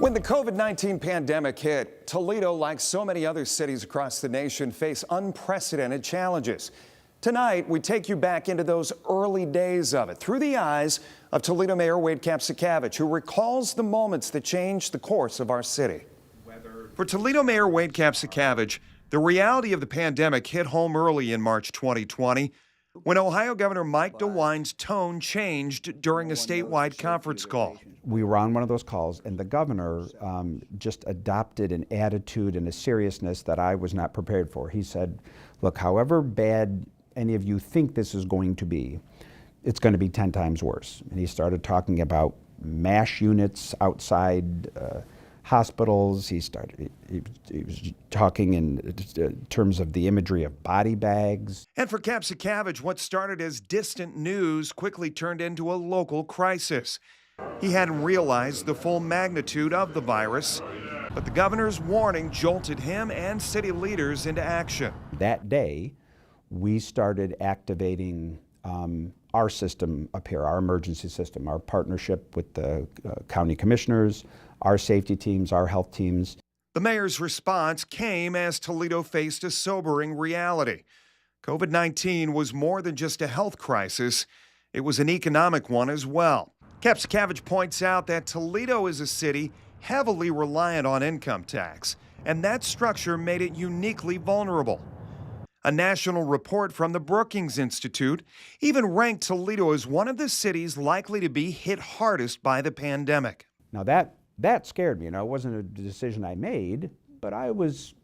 When the COVID-19 pandemic hit, Toledo, like so many other cities across the nation, faced unprecedented challenges. Tonight, we take you back into those early days of it through the eyes of Toledo Mayor Wade Kapszukiewicz, who recalls the moments that changed the course of our city. For Toledo Mayor Wade Kapszukiewicz, the reality of the pandemic hit home early in March 2020 when Ohio Governor DeWine's tone changed during a statewide conference call. We were on one of those calls, and the governor just adopted an attitude and a seriousness that I was not prepared for. He said, look, however bad any of you think this is going to be, it's going to be 10 times worse. And he started talking about MASH units outside hospitals. He was talking in terms of the imagery of body bags. And for Kapszukiewicz, what started as distant news quickly turned into a local crisis. He hadn't realized the full magnitude of the virus, but the governor's warning jolted him and city leaders into action. That day, we started activating our system up here, our emergency system, our partnership with the county commissioners, our safety teams, our health teams. The mayor's response came as Toledo faced a sobering reality. COVID-19 was more than just a health crisis, it was an economic one as well. Kapszukiewicz points out that Toledo is a city heavily reliant on income tax, and that structure made it uniquely vulnerable. A national report from the Brookings Institute even ranked Toledo as one of the cities likely to be hit hardest by the pandemic. Now that scared me. You know, it wasn't a decision I made, but I was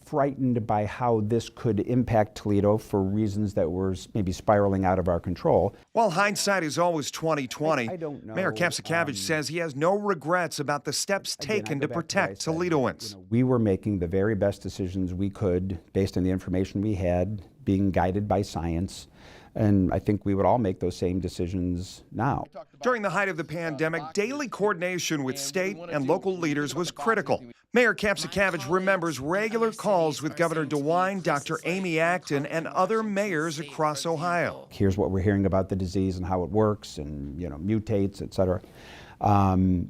frightened by how this could impact Toledo for reasons that were maybe spiraling out of our control. While hindsight is always 20/20, I don't know. Mayor Kapszukiewicz says he has no regrets about the steps taken to protect Toledoans. We were making the very best decisions we could based on the information we had, being guided by science. And I think we would all make those same decisions now. During the height of the pandemic, daily coordination with state and local leaders was critical. Mayor Kapszukiewicz remembers regular calls with Governor DeWine, Dr. Amy Acton, and other mayors across Ohio. Here's what we're hearing about the disease and how it works and, mutates, et cetera.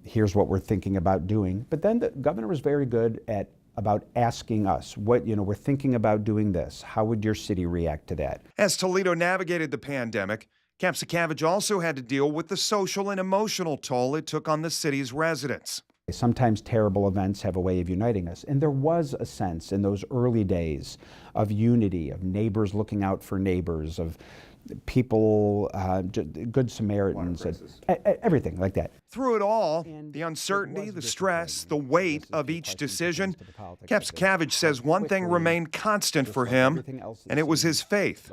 Here's what we're thinking about doing. But then the governor was very good about asking us, we're thinking about doing this. How would your city react to that? As Toledo navigated the pandemic, Kapszukiewicz also had to deal with the social and emotional toll it took on the city's residents. Sometimes terrible events have a way of uniting us. And there was a sense in those early days of unity, of neighbors looking out for neighbors, of people, good Samaritans, everything like that. Through it all, the uncertainty, the stress, the weight of each decision, Kapszukiewicz says one thing remained constant for him, and it was his faith.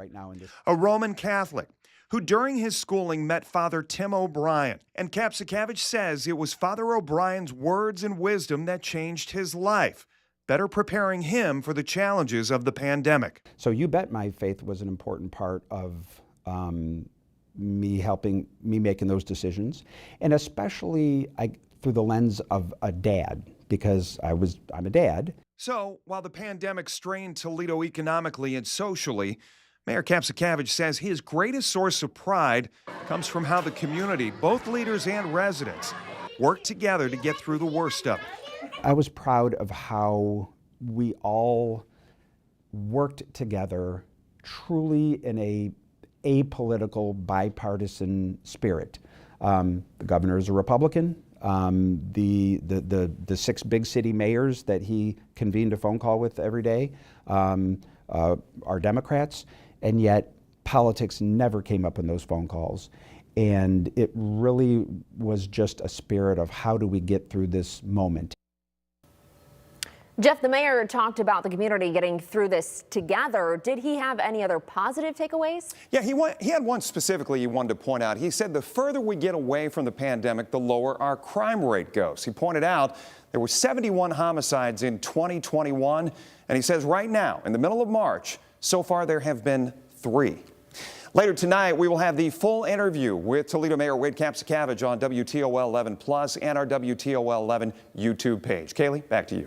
A Roman Catholic who during his schooling met Father Tim O'Brien. And Kapszukiewicz says it was Father O'Brien's words and wisdom that changed his life, better preparing him for the challenges of the pandemic. So you bet my faith was an important part of me making those decisions, and especially through the lens of a dad, because I'm a dad. So while the pandemic strained Toledo economically and socially, Mayor Kapszukiewicz says his greatest source of pride comes from how the community, both leaders and residents, worked together to get through the worst of it. I was proud of how we all worked together truly in a apolitical, bipartisan spirit. The governor is a Republican. The 6 big city mayors that he convened a phone call with every day are Democrats, and yet politics never came up in those phone calls. And it really was just a spirit of how do we get through this moment. Jeff, the mayor talked about the community getting through this together. Did he have any other positive takeaways? Yeah, he had one specifically he wanted to point out. He said the further we get away from the pandemic, the lower our crime rate goes. He pointed out there were 71 homicides in 2021, and he says right now, in the middle of March, so far there have been 3. Later tonight, we will have the full interview with Toledo Mayor Wade Kapszukiewicz on WTOL 11 Plus and our WTOL 11 YouTube page. Kaylee, back to you.